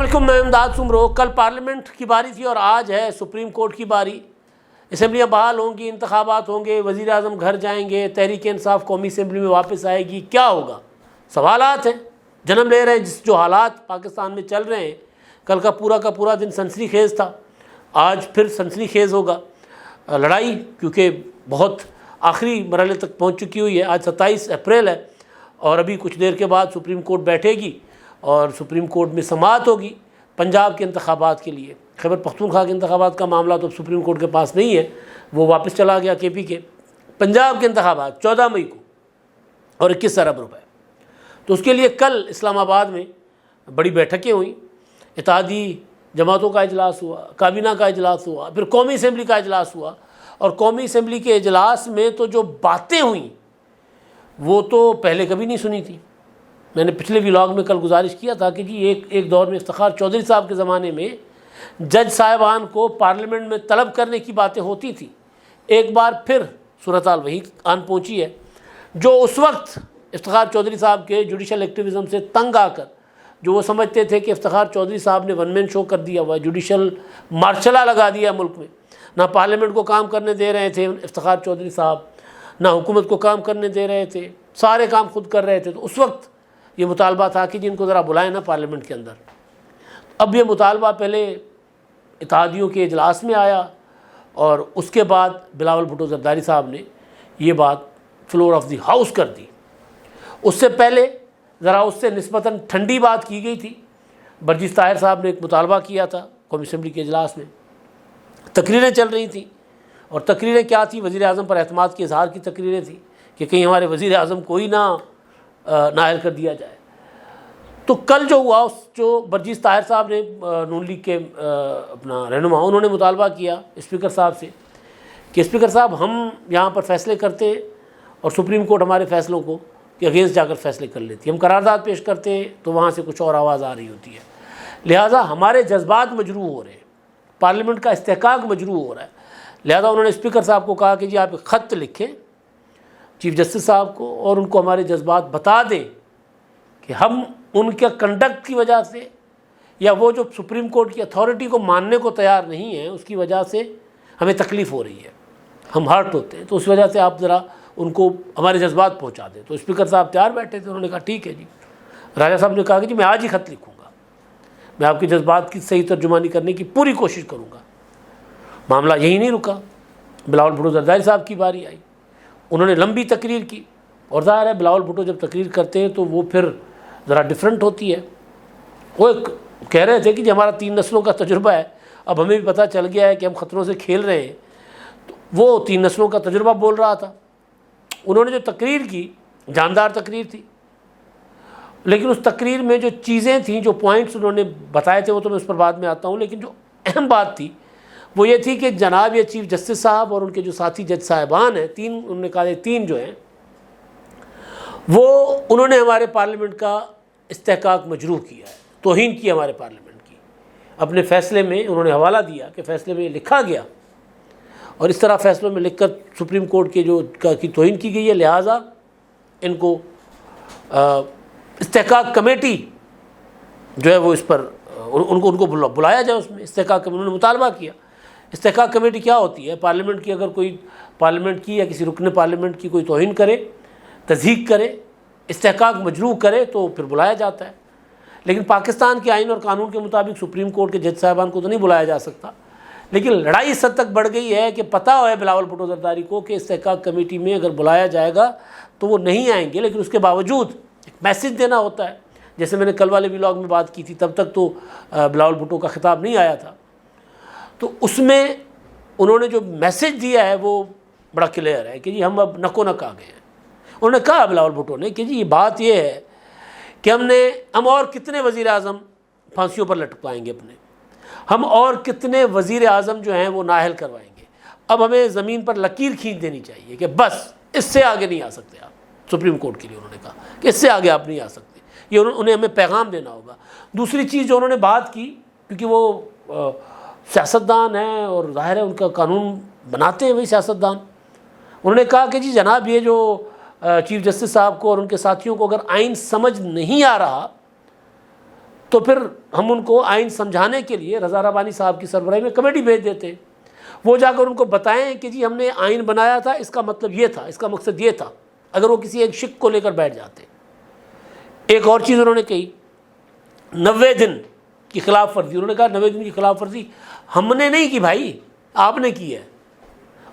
علیکم، میں امداد سمرو۔ کل پارلیمنٹ کی باری تھی اور آج ہے سپریم کورٹ کی باری۔ اسمبلیاں بحال ہوں گی، انتخابات ہوں گے، وزیر اعظم گھر جائیں گے، تحریک انصاف قومی اسمبلی میں واپس آئے گی، کیا ہوگا؟ سوالات ہیں، جنم لے رہے ہیں۔ جو حالات پاکستان میں چل رہے ہیں، کل کا پورا دن سنسنی خیز تھا، آج پھر سنسنی خیز ہوگا لڑائی، کیونکہ بہت آخری مرحلے تک پہنچ چکی ہوئی ہے۔ آج 27 اپریل ہے اور ابھی کچھ دیر کے بعد سپریم کورٹ بیٹھے گی اور سپریم کورٹ میں سماعت ہوگی پنجاب کے انتخابات کے لیے۔ خیبر پختونخوا کے انتخابات کا معاملہ تو سپریم کورٹ کے پاس نہیں ہے، وہ واپس چلا گیا کے پی کے۔ پنجاب کے انتخابات 14 مئی کو اور 21 ارب روپے، تو اس کے لیے کل اسلام آباد میں بڑی بیٹھکیں ہوئیں، اتحادی جماعتوں کا اجلاس ہوا، کابینہ کا اجلاس ہوا، پھر قومی اسمبلی کا اجلاس ہوا۔ اور قومی اسمبلی کے اجلاس میں تو جو باتیں ہوئیں وہ تو پہلے کبھی نہیں سنی تھی۔ میں نے پچھلے ولاگ میں کل گزارش کیا تھا کہ جی ایک دور میں افتخار چودھری صاحب کے زمانے میں جج صاحبان کو پارلیمنٹ میں طلب کرنے کی باتیں ہوتی تھی۔ ایک بار پھر صورتحال وہی آن پہنچی ہے۔ جو اس وقت افتخار چودھری صاحب کے جوڈیشل ایکٹیویزم سے تنگ آ کر جو وہ سمجھتے تھے کہ افتخار چودھری صاحب نے ون مین شو کر دیا ہوا ہے، جوڈیشل مارشلہ لگا دیا ملک میں، نہ پارلیمنٹ کو کام کرنے دے رہے تھے افتخار چودھری صاحب، نہ حکومت کو کام کرنے دے رہے تھے، سارے کام خود کر رہے تھے، تو اس وقت یہ مطالبہ تھا کہ جن کو ذرا بلائیں نا پارلیمنٹ کے اندر۔ اب یہ مطالبہ پہلے اتحادیوں کے اجلاس میں آیا اور اس کے بعد بلاول بھٹو زرداری صاحب نے یہ بات فلور آف دی ہاؤس کر دی۔ اس سے پہلے ذرا اس سے نسبتاً ٹھنڈی بات کی گئی تھی۔ برجیس طاہر صاحب نے ایک مطالبہ کیا تھا قومی اسمبلی کے اجلاس میں، تقریریں چل رہی تھیں، اور تقریریں کیا تھیں؟ وزیر اعظم پر اعتماد کے اظہار کی تقریریں تھیں کہ کہیں ہمارے وزیر اعظم کو ہی نہ نااہل کر دیا جائے۔ تو کل جو ہوا، جو برجیس طاہر صاحب نے نون لیگ کے اپنا رہنما، انہوں نے مطالبہ کیا اسپیکر صاحب سے کہ اسپیکر صاحب ہم یہاں پر فیصلے کرتے اور سپریم کورٹ ہمارے فیصلوں کو کہ اگینسٹ جا کر فیصلے کر لیتی، ہم قرارداد پیش کرتے تو وہاں سے کچھ اور آواز آ رہی ہوتی ہے، لہٰذا ہمارے جذبات مجروح ہو رہے ہیں، پارلیمنٹ کا استحقاق مجروح ہو رہا ہے۔ لہٰذا انہوں نے اسپیکر صاحب کو کہا کہ جی آپ ایک خط لکھیں چیف جسٹس صاحب کو اور ان کو ہمارے جذبات بتا دیں کہ ہم ان کے کنڈکٹ کی وجہ سے یا وہ جو سپریم کورٹ کی اتھارٹی کو ماننے کو تیار نہیں ہیں اس کی وجہ سے ہمیں تکلیف ہو رہی ہے، ہم ہرٹ ہوتے ہیں، تو اس وجہ سے آپ ذرا ان کو ہمارے جذبات پہنچا دیں۔ تو اسپیکر صاحب تیار بیٹھے تھے، انہوں نے کہا ٹھیک ہے جی۔ راجہ صاحب نے کہا کہ جی میں آج ہی خط لکھوں گا، میں آپ کے جذبات کی صحیح ترجمانی کرنے کی پوری کوشش کروں گا۔ معاملہ یہی نہیں رکا، بلاول بھٹو زرداری صاحب کی باری آئی، انہوں نے لمبی تقریر کی، اور ظاہر ہے بلاول بھٹو جب تقریر کرتے ہیں تو وہ پھر ذرا ڈیفرنٹ ہوتی ہے۔ وہ ایک کہہ رہے تھے کہ جی ہمارا 3 نسلوں کا تجربہ ہے، اب ہمیں بھی پتہ چل گیا ہے کہ ہم خطروں سے کھیل رہے ہیں، تو وہ 3 نسلوں کا تجربہ بول رہا تھا۔ انہوں نے جو تقریر کی جاندار تقریر تھی، لیکن اس تقریر میں جو چیزیں تھیں، جو پوائنٹس انہوں نے بتائے تھے وہ تو میں اس پر بعد میں آتا ہوں، لیکن جو اہم بات تھی وہ یہ تھی کہ جناب یہ چیف جسٹس صاحب اور ان کے جو ساتھی جج صاحبان ہیں، انہوں نے کہا 3 جو ہیں، وہ انہوں نے ہمارے پارلیمنٹ کا استحقاق مجروح کیا ہے، توہین کی ہمارے پارلیمنٹ کی۔ اپنے فیصلے میں انہوں نے حوالہ دیا کہ فیصلے میں لکھا گیا اور اس طرح فیصلوں میں لکھ کر سپریم کورٹ کے کی توہین کی گئی ہے، لہٰذا ان کو استحقاق کمیٹی جو ہے وہ اس پر ان کو بلایا جائے، اس میں استحقاق انہوں نے مطالبہ کیا۔ استحقاق کمیٹی کیا ہوتی ہے؟ پارلیمنٹ کی اگر کوئی پارلیمنٹ کی یا کسی رکن پارلیمنٹ کی کوئی توہین کرے، تضحیق کرے، استحقاق مجروح کرے تو پھر بلایا جاتا ہے۔ لیکن پاکستان کے آئین اور قانون کے مطابق سپریم کورٹ کے جج صاحبان کو تو نہیں بلایا جا سکتا، لیکن لڑائی اس حد تک بڑھ گئی ہے کہ پتہ ہے بلاول بھٹو زرداری کو کہ استحقاق کمیٹی میں اگر بلایا جائے گا تو وہ نہیں آئیں گے، لیکن اس کے باوجود ایک میسج دینا ہوتا ہے۔ جیسے میں نے کل والے ولاگ میں بات کی تھی، تب تک تو بلاول بھٹو کا خطاب نہیں آیا تھا، تو اس میں انہوں نے جو میسج دیا ہے وہ بڑا کلیئر ہے کہ جی ہم اب نکو نک آ گئے ہیں۔ انہوں نے کہا بلاول بھٹو نے کہ جی یہ بات یہ ہے کہ ہم اور کتنے وزیر اعظم پھانسیوں پر لٹکوائیں گے اپنے، ہم اور کتنے وزیر اعظم جو ہیں وہ نااہل کروائیں گے، اب ہمیں زمین پر لکیر کھینچ دینی چاہیے کہ بس اس سے آگے نہیں آ سکتے آپ۔ سپریم کورٹ کے لیے انہوں نے کہا کہ اس سے آگے آپ نہیں آ سکتے، یہ انہیں ہمیں پیغام دینا ہوگا۔ دوسری چیز جو انہوں نے بات کی، کیونکہ وہ سیاستدان ہیں اور ظاہر ہے ان کا قانون بناتے ہیں وہی سیاستدان، انہوں نے کہا کہ جی جناب یہ جو چیف جسٹس صاحب کو اور ان کے ساتھیوں کو اگر آئین سمجھ نہیں آ رہا تو پھر ہم ان کو آئین سمجھانے کے لیے رضا ربانی صاحب کی سربراہی میں کمیٹی بھیج دیتے ہیں، وہ جا کر ان کو بتائیں کہ جی ہم نے آئین بنایا تھا، اس کا مطلب یہ تھا، اس کا مقصد یہ تھا، اگر وہ کسی ایک شک کو لے کر بیٹھ جاتے۔ ایک اور چیز انہوں نے کہی، 90 دن کی خلاف ورزی، انہوں نے کہا 90 دن کی خلاف ورزی ہم نے نہیں کی بھائی، آپ نے کی ہے۔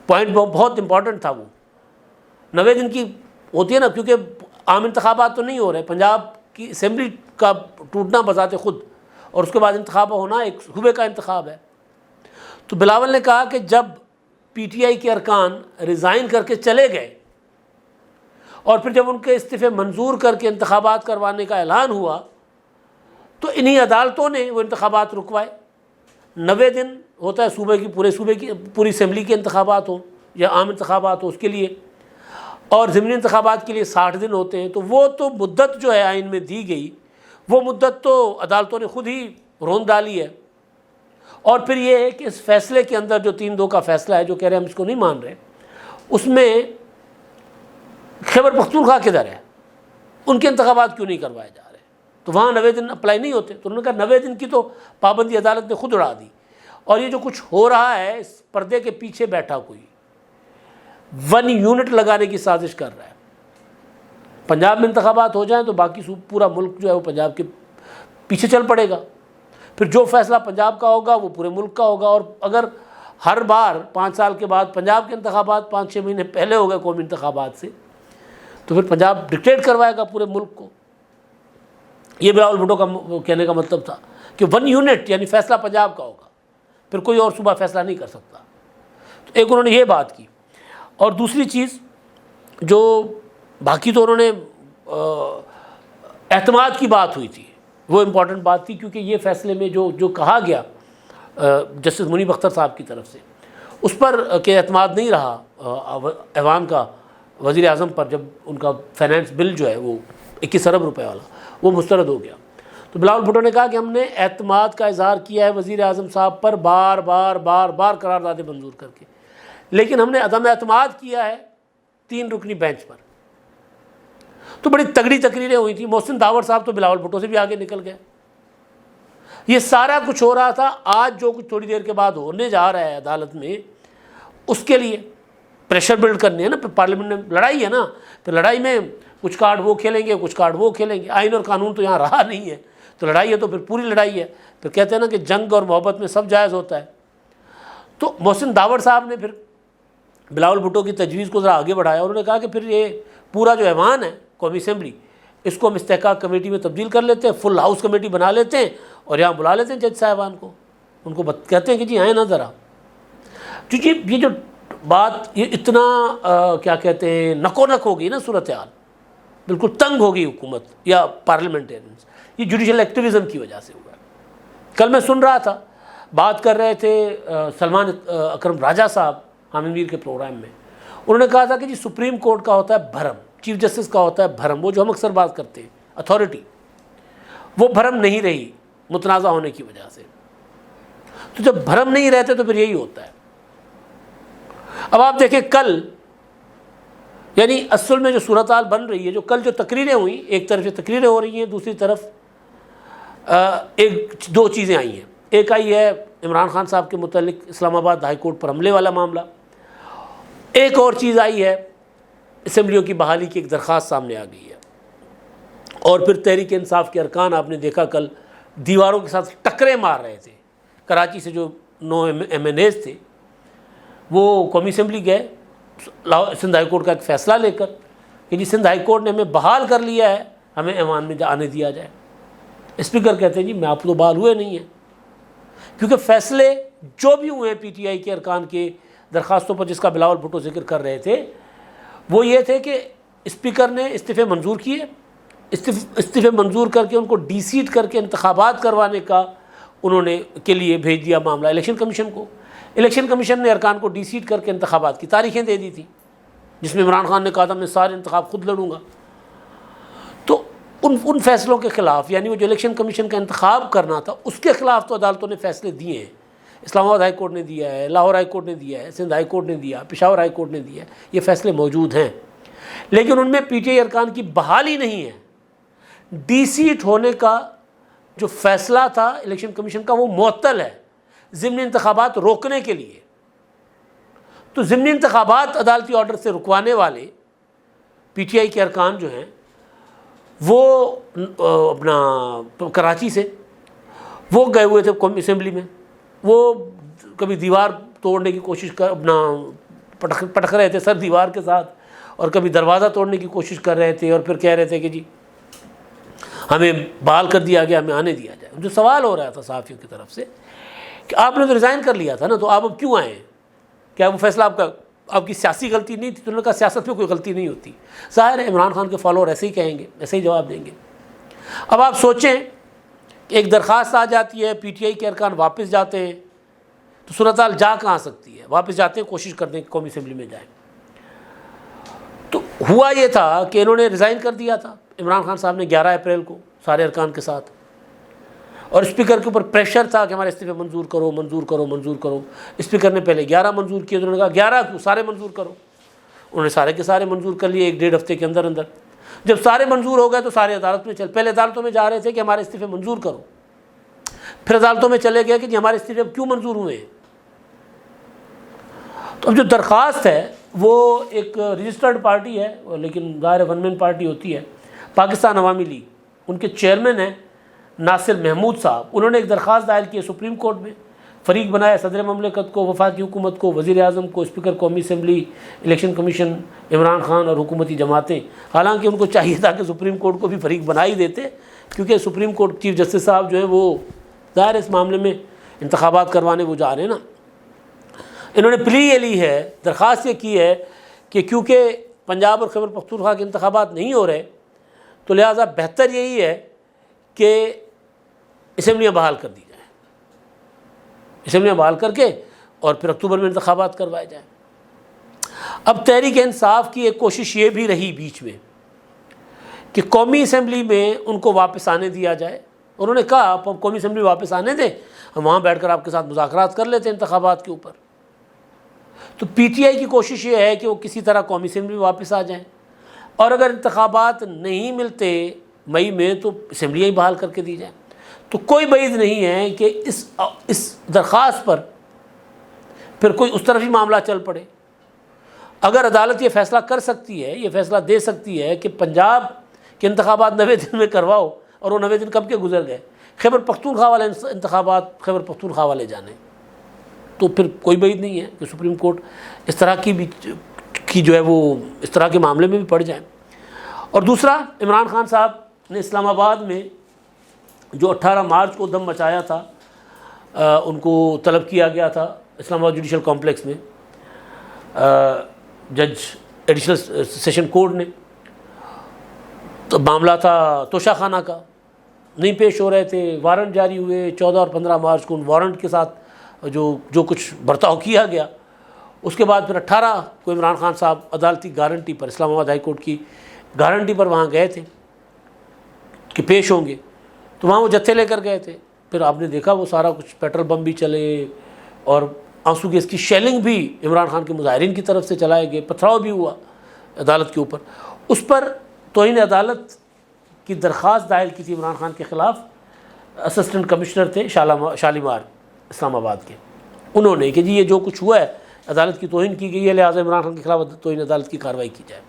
پوائنٹ بہت امپورٹنٹ تھا وہ، 90 دن کی ہوتی ہے نا، کیونکہ عام انتخابات تو نہیں ہو رہے، پنجاب کی اسمبلی کا ٹوٹنا بذات خود اور اس کے بعد انتخاب ہونا ایک صوبے کا انتخاب ہے۔ تو بلاول نے کہا کہ جب پی ٹی آئی کے ارکان ریزائن کر کے چلے گئے اور پھر جب ان کے استعفے منظور کر کے انتخابات کروانے کا اعلان ہوا تو انہی عدالتوں نے وہ انتخابات رکوائے۔ 90 دن ہوتا ہے صوبے کی، پورے صوبے کی، پوری اسمبلی کے انتخابات ہوں یا عام انتخابات ہوں اس کے لیے، اور ضمنی انتخابات کے لیے 60 دن ہوتے ہیں۔ تو وہ تو مدت جو ہے آئین میں دی گئی، وہ مدت تو عدالتوں نے خود ہی رون ڈالی ہے۔ اور پھر یہ ہے کہ اس فیصلے کے اندر جو 3-2 کا فیصلہ ہے، جو کہہ رہے ہیں ہم اس کو نہیں مان رہے، اس میں خیبر پختونخوا کدھر ہے، ان کے انتخابات کیوں نہیں کروائے جا رہے؟ تو وہاں 90 دن اپلائی نہیں ہوتے۔ تو انہوں نے کہا 90 دن کی تو پابندی عدالت نے خود اڑا دی، اور یہ جو کچھ ہو رہا ہے اس پردے کے پیچھے بیٹھا کوئی 1 یونٹ لگانے کی سازش کر رہا ہے۔ پنجاب میں انتخابات ہو جائیں تو باقی پورا ملک جو ہے وہ پنجاب کے پیچھے چل پڑے گا، پھر جو فیصلہ پنجاب کا ہوگا وہ پورے ملک کا ہوگا۔ اور اگر ہر بار 5 سال کے بعد پنجاب کے انتخابات 5-6 مہینے پہلے ہو گئے قومی انتخابات سے، تو پھر پنجاب ڈکٹیٹ کروائے گا پورے ملک کو۔ یہ بلاول بھٹو کا کہنے کا مطلب تھا کہ 1 یونٹ یعنی فیصلہ پنجاب کا ہوگا، پھر کوئی اور صوبہ فیصلہ نہیں کر سکتا۔ تو ایک انہوں نے یہ بات کی، اور دوسری چیز جو باقی تو انہوں نے اعتماد کی بات ہوئی تھی، وہ امپورٹنٹ بات تھی، کیونکہ یہ فیصلے میں جو کہا گیا جسٹس منیب اختر صاحب کی طرف سے، اس پر کہ اعتماد نہیں رہا ایوان کا وزیر اعظم پر، جب ان کا فائنانس بل جو ہے وہ 21 ارب روپے والا وہ مسترد ہو گیا۔ تو بلاول بھٹو نے کہا کہ ہم نے اعتماد کا اظہار کیا ہے وزیر اعظم صاحب پر بار بار قراردادیں منظور کر کے، لیکن ہم نے عدم اعتماد کیا ہے 3 رکنی بینچ پر۔ تو بڑی تگڑی تقریریں ہوئی تھیں، محسن داور صاحب تو بلاول بھٹو سے بھی آگے نکل گئے۔ یہ سارا کچھ ہو رہا تھا، آج جو کچھ تھوڑی دیر کے بعد ہونے جا رہا ہے عدالت میں، اس کے لیے پریشر بلڈ کرنے ہے نا۔ پھر پارلیمنٹ میں لڑائی ہے نا، پھر لڑائی میں کچھ کارڈ وہ کھیلیں گے، کچھ کارڈ وہ کھیلیں گے۔ آئین اور قانون تو یہاں رہا نہیں ہے، تو لڑائی ہے تو پھر پوری لڑائی ہے۔ پھر کہتے ہیں نا کہ جنگ اور محبت میں سب جائز ہوتا ہے۔ تو محسن داور صاحب نے پھر بلاول بھٹو کی تجویز کو ذرا آگے بڑھایا، انہوں نے کہا کہ پھر یہ پورا جو ایوان ہے قومی اسمبلی، اس کو ہم استحقاق کمیٹی میں تبدیل کر لیتے ہیں، فل ہاؤس کمیٹی بنا لیتے ہیں، اور یہاں بلا لیتے ہیں جج صاحبان کو، ان کو کہتے ہیں کہ جی آئیں نا ذرا۔ کیونکہ یہ جو بات یہ اتنا کیا کہتے ہیں نکو نک ہو گئی نا، صورتحال بالکل تنگ ہو گئی حکومت یا پارلیمنٹرینز، یہ جوڈیشل ایکٹیویزم کی وجہ سے ہوا ہے۔ کل میں سن رہا تھا، بات کر رہے تھے سلمان اکرم راجہ صاحب حامد میر کے پروگرام میں، انہوں نے کہا تھا کہ جی سپریم کورٹ کا ہوتا ہے بھرم، چیف جسٹس کا ہوتا ہے بھرم، وہ جو ہم اکثر بات کرتے ہیں اتھارٹی، وہ بھرم نہیں رہی متنازع ہونے کی وجہ سے۔ تو جب بھرم نہیں رہتے تو پھر یہی ہوتا ہے۔ اب آپ دیکھیں کل، یعنی اصل میں جو صورتحال بن رہی ہے، جو کل جو تقریریں ہوئیں، ایک طرف سے تقریریں ہو رہی ہیں، دوسری طرف 2 چیزیں آئی ہیں۔ ایک آئی ہے عمران خان صاحب کے متعلق اسلام آباد ہائی کورٹ پر حملے والا معاملہ، ایک اور چیز آئی ہے اسمبلیوں کی بحالی کی ایک درخواست سامنے آ گئی ہے، اور پھر تحریک انصاف کے ارکان آپ نے دیکھا کل دیواروں کے ساتھ ٹکرے مار رہے تھے۔ کراچی سے جو 9 MNAs تھے وہ قومی اسمبلی گئے سندھ ہائی کورٹ کا ایک فیصلہ لے کر کہ جی سندھ ہائی کورٹ نے ہمیں بحال کر لیا ہے، ہمیں ایوان میں آنے دیا جائے۔ اسپیکر کہتے ہیں جی میں آپ تو بحال ہوئے نہیں ہیں، کیونکہ فیصلے جو بھی ہوئے ہیں پی ٹی آئی کے ارکان کے درخواستوں پر، جس کا بلاول بھٹو ذکر کر رہے تھے، وہ یہ تھے کہ اسپیکر نے استعفے منظور کیے، استعفے منظور کر کے ان کو ڈی سیٹ کر کے انتخابات کروانے کا انہوں نے کے لیے بھیج دیا معاملہ الیکشن کمیشن کو۔ الیکشن کمیشن نے ارکان کو ڈی سیٹ کر کے انتخابات کی تاریخیں دے دی تھی، جس میں عمران خان نے کہا تھا میں سارے انتخاب خود لڑوں گا۔ تو ان فیصلوں کے خلاف، یعنی وہ جو الیکشن کمیشن کا انتخاب کرنا تھا، اس کے خلاف تو عدالتوں نے فیصلے دیے ہیں۔ اسلام آباد ہائی کورٹ نے دیا ہے، لاہور ہائی کورٹ نے دیا ہے، سندھ ہائی کورٹ نے دیا، پشاور ہائی کورٹ نے دیا ہے، یہ فیصلے موجود ہیں، لیکن ان میں پی ٹی آئی ارکان کی بحالی نہیں ہے۔ ڈی سیٹ ہونے کا جو فیصلہ تھا الیکشن کمیشن کا وہ معطل ہے ضمنی انتخابات روکنے کے لیے. تو ضمنی انتخابات عدالتی آرڈر سے رکوانے والے پی ٹی آئی کے ارکان جو ہیں وہ اپنا کراچی سے وہ گئے ہوئے تھے قومی اسمبلی میں. وہ کبھی دیوار توڑنے کی کوشش کر اپنا پٹک رہے تھے سر دیوار کے ساتھ, اور کبھی دروازہ توڑنے کی کوشش کر رہے تھے, اور پھر کہہ رہے تھے کہ جی ہمیں بحال کر دیا گیا, ہمیں آنے دیا جائے. جو سوال ہو رہا تھا صحافیوں کی طرف سے کہ آپ نے تو ریزائن کر لیا تھا نا, تو آپ اب کیوں آئے ہیں؟ کیا وہ فیصلہ آپ کی سیاسی غلطی نہیں تھی؟ تو انہوں نے کہا سیاست میں کوئی غلطی نہیں ہوتی. ظاہر ہے عمران خان کے فالوور ایسے ہی کہیں گے, ایسے ہی جواب دیں گے. اب آپ سوچیں کہ ایک درخواست آ جاتی ہے, پی ٹی آئی کے ارکان واپس جاتے ہیں, تو صورتحال جا کہاں سکتی ہے؟ واپس جاتے ہیں, کوشش کرتے ہیں کہ قومی اسمبلی میں جائیں. تو ہوا یہ تھا کہ انہوں نے ریزائن کر دیا تھا عمران خان صاحب نے 11 اپریل کو سارے ارکان کے ساتھ, اور اسپیکر کے اوپر پریشر تھا کہ ہمارے استعفے منظور کرو منظور کرو منظور کرو. اسپیکر نے پہلے 11 منظور کیے, تو انہوں نے کہا 11 کیوں, سارے منظور کرو. انہوں نے سارے کے سارے منظور کر لیے 1-1.5 ہفتے کے اندر اندر. جب سارے منظور ہو گئے تو سارے عدالت میں پہلے عدالتوں میں جا رہے تھے کہ ہمارے استعفے منظور کرو, پھر عدالتوں میں چلے گئے کہ جی ہمارے استعفے کیوں منظور ہوئے ہیں. تو اب جو درخواست ہے وہ ایک رجسٹرڈ پارٹی ہے, لیکن ظاہر ون مین پارٹی ہوتی ہے, پاکستان عوامی لیگ. ان کے چیئرمین ہیں ناصر محمود صاحب. انہوں نے ایک درخواست دائر کی ہے سپریم کورٹ میں, فریق بنایا صدر مملکت کو, وفاقی حکومت کو, وزیر اعظم کو, اسپیکر قومی assembly, election commission, Imran Khan اور حکومتی جماعتیں. حالانکہ ان کو چاہیے تھا کہ سپریم کورٹ کو بھی فریق بنا ہی دیتے, کیونکہ سپریم کورٹ چیف جسٹس صاحب جو ہیں وہ ظاہر اس معاملے میں انتخابات کروانے وہ جا رہے ہیں نا. انہوں نے پلی یہ لی ہے, درخواست یہ کی ہے کہ کیونکہ پنجاب اور خیبر پختونخوا کے انتخابات نہیں ہو رہے, تو لہٰذا بہتر یہی ہے کہ اسمبلیاں بحال کر دی جائیں, اسمبلیاں بحال کر کے اور پھر اکتوبر میں انتخابات کروائے جائیں. اب تحریک انصاف کی ایک کوشش یہ بھی رہی بیچ میں کہ قومی اسمبلی میں ان کو واپس آنے دیا جائے. انہوں نے کہا آپ قومی اسمبلی واپس آنے دیں, ہم وہاں بیٹھ کر آپ کے ساتھ مذاکرات کر لیتے ہیں انتخابات کے اوپر. تو پی ٹی آئی کی کوشش یہ ہے کہ وہ کسی طرح قومی اسمبلی میں واپس آ جائیں, اور اگر انتخابات نہیں ملتے مئی میں تو اسمبلیاں ہی بحال کر کے دی جائیں. تو کوئی بعید نہیں ہے کہ اس درخواست پر پھر کوئی اس طرف ہی معاملہ چل پڑے. اگر عدالت یہ فیصلہ کر سکتی ہے, یہ فیصلہ دے سکتی ہے کہ پنجاب کے انتخابات 90 دن میں کرواؤ, اور وہ 90 دن کب کے گزر گئے, خیبر پختونخوا والے انتخابات خیبر پختونخوا والے جانے, تو پھر کوئی بعید نہیں ہے کہ سپریم کورٹ اس طرح کی جو ہے وہ اس طرح کے معاملے میں بھی پڑ جائیں. اور دوسرا, عمران خان صاحب نے اسلام آباد میں جو 18 مارچ کو دم مچایا تھا, ان کو طلب کیا گیا تھا اسلام آباد جوڈیشل کمپلیکس میں جج ایڈیشنل سیشن کورٹ نے. تو معاملہ تھا توشہ خانہ کا, نہیں پیش ہو رہے تھے, وارنٹ جاری ہوئے 14 اور 15 مارچ کو. ان وارنٹ کے ساتھ جو کچھ برتاؤ کیا گیا, اس کے بعد پھر 18 کو عمران خان صاحب عدالتی گارنٹی پر, اسلام آباد ہائی کورٹ کی گارنٹی پر وہاں گئے تھے کہ پیش ہوں گے. تو وہاں وہ جتھے لے کر گئے تھے. پھر آپ نے دیکھا وہ سارا کچھ, پیٹرول بم بھی چلے اور آنسو گیس کی شیلنگ بھی عمران خان کے مظاہرین کی طرف سے چلائے گئے, پتھراؤ بھی ہوا عدالت کے اوپر. اس پر توہین عدالت کی درخواست دائر کی تھی عمران خان کے خلاف اسسٹنٹ کمشنر تھے شالیمار اسلام آباد کے. انہوں نے کہ جی یہ جو کچھ ہوا ہے عدالت کی توہین کی گئی ہے, لہٰذا عمران خان کے خلاف توہین عدالت کی کارروائی کی جائے.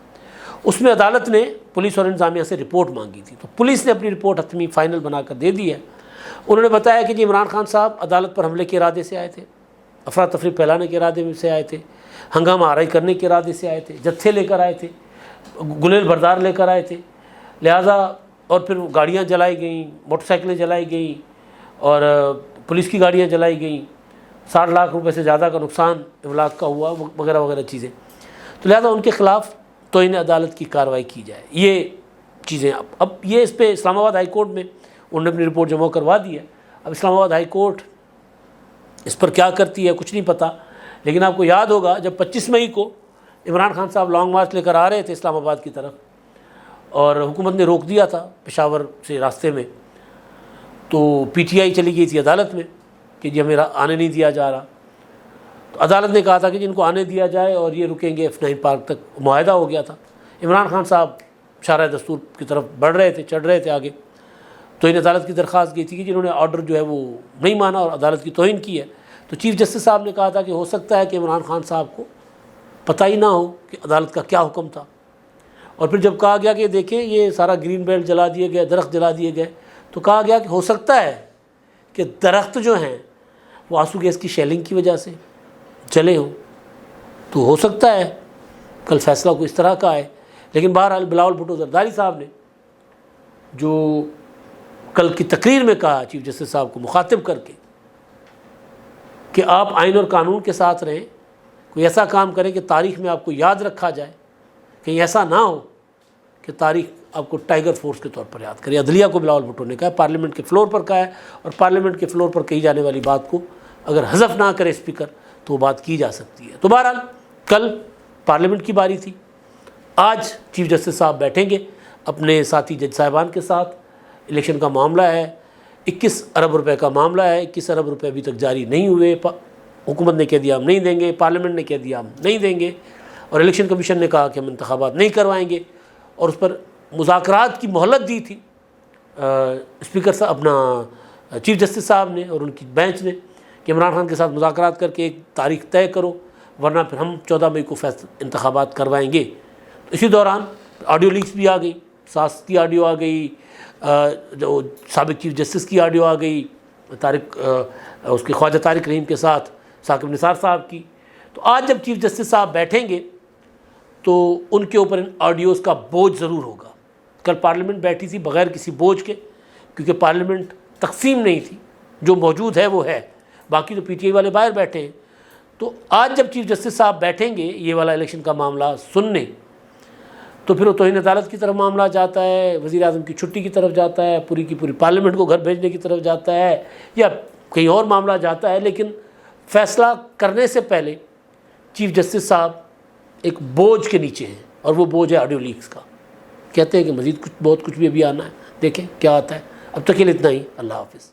اس میں عدالت نے پولیس اور انتظامیہ سے رپورٹ مانگی تھی, تو پولیس نے اپنی رپورٹ حتمی فائنل بنا کر دے دی ہے. انہوں نے بتایا کہ جی عمران خان صاحب عدالت پر حملے کے ارادے سے آئے تھے, افراتفری پھیلانے کے ارادے سے آئے تھے, ہنگامہ آرائی کرنے کے ارادے سے آئے تھے, جتھے لے کر آئے تھے, گلیل بردار لے کر آئے تھے, لہٰذا اور پھر گاڑیاں جلائی گئیں, موٹر سائیکلیں جلائی گئیں اور پولیس کی گاڑیاں جلائی گئیں, 60 لاکھ روپے سے زیادہ کا نقصان املاک کا ہوا وغیرہ وغیرہ چیزیں. تو لہٰذا ان کے خلاف توہین عدالت کی کارروائی کی جائے. یہ چیزیں اب یہ اس پہ اسلام آباد ہائی کورٹ میں انہوں نے اپنی رپورٹ جمع کروا دی ہے. اب اسلام آباد ہائی کورٹ اس پر کیا کرتی ہے کچھ نہیں پتہ. لیکن آپ کو یاد ہوگا جب 25 مئی کو عمران خان صاحب لانگ مارچ لے کر آ رہے تھے اسلام آباد کی طرف, اور حکومت نے روک دیا تھا پشاور سے راستے میں, تو پی ٹی آئی چلی گئی تھی عدالت میں کہ جی ہمیں آنے نہیں دیا جا رہا. تو عدالت نے کہا تھا کہ جن کو آنے دیا جائے اور یہ رکیں گے F9 پارک تک. معاہدہ ہو گیا تھا. عمران خان صاحب شارع دستور کی طرف بڑھ رہے تھے, چڑھ رہے تھے آگے, توہین عدالت کی درخواست گئی تھی کہ جنہوں نے آرڈر جو ہے وہ نہیں مانا اور عدالت کی توہین کی ہے، تو چیف جسٹس صاحب نے کہا تھا کہ ہو سکتا ہے کہ عمران خان صاحب کو پتہ ہی نہ ہو کہ عدالت کا کیا حکم تھا۔ اور پھر جب کہا گیا کہ دیکھیں یہ سارا گرین بیلٹ جلا دیے گئے، درخت جلا دیے گئے، تو کہا گیا کہ ہو سکتا ہے کہ درخت جو ہیں وہ آنسو گیس کی شیلنگ کی وجہ سے جلے ہوں، تو ہو سکتا ہے کل فیصلہ کو اس طرح کا ہے۔ لیکن بہرحال بلاول بھٹو زرداری صاحب نے جو کل کی تقریر میں کہا چیف جسٹس صاحب کو مخاطب کر کے کہ آپ آئین اور قانون کے ساتھ رہیں، کوئی ایسا کام کریں کہ تاریخ میں آپ کو یاد رکھا جائے، کہیں ایسا نہ ہو کہ تاریخ آپ کو ٹائیگر فورس کے طور پر یاد کرے۔ عدلیہ کو بلاول بھٹو نے کہا، پارلیمنٹ کے فلور پر کہا ہے، اور پارلیمنٹ کے فلور پر کہی جانے والی بات کو اگر حذف نہ کرے اسپیکر تو وہ بات کی جا سکتی ہے۔ تو بہرحال کل پارلیمنٹ کی باری تھی، آج چیف جسٹس صاحب بیٹھیں گے اپنے ساتھی جج صاحبان کے ساتھ۔ الیکشن کا معاملہ ہے، 21 ارب روپے کا معاملہ ہے، 21 ارب روپے ابھی تک جاری نہیں ہوئے، حکومت نے کہہ دیا ہم نہیں دیں گے، پارلیمنٹ نے کہہ دیا ہم نہیں دیں گے، اور الیکشن کمیشن نے کہا کہ ہم انتخابات نہیں کروائیں گے، اور اس پر مذاکرات کی مہلت دی تھی اسپیکر صاحب اپنا چیف جسٹس صاحب نے اور ان کی بینچ نے کہ عمران خان کے ساتھ مذاکرات کر کے ایک تاریخ طے کرو، ورنہ پھر ہم 14 مئی کو انتخابات کروائیں گے۔ اسی دوران آڈیو لیکس بھی آ گئی، ساس کی آڈیو آ گئی، جو سابق چیف جسٹس کی آڈیو آ گئی، اس کے خواجہ طارق رحیم کے ساتھ ثاقب نثار صاحب کی۔ تو آج جب چیف جسٹس صاحب بیٹھیں گے تو ان کے اوپر ان آڈیوز کا بوجھ ضرور ہوگا۔ کل پارلیمنٹ بیٹھی تھی بغیر کسی بوجھ کے، کیونکہ پارلیمنٹ تقسیم نہیں تھی، جو موجود ہے وہ ہے، باقی تو پی ٹی آئی والے باہر بیٹھے ہیں۔ تو آج جب چیف جسٹس صاحب بیٹھیں گے یہ والا الیکشن کا معاملہ سننے، تو پھر وہ توہین عدالت کی طرف معاملہ جاتا ہے، وزیر اعظم کی چھٹی کی طرف جاتا ہے، پوری کی پوری پارلیمنٹ کو گھر بھیجنے کی طرف جاتا ہے، یا کہیں اور معاملہ جاتا ہے۔ لیکن فیصلہ کرنے سے پہلے چیف جسٹس صاحب ایک بوجھ کے نیچے ہیں، اور وہ بوجھ ہے آڈیو لیکس کا۔ کہتے ہیں کہ مزید بہت کچھ بھی ابھی آنا ہے، دیکھیں کیا آتا ہے۔ اب تک کے لیے اتنا ہی، اللہ حافظ۔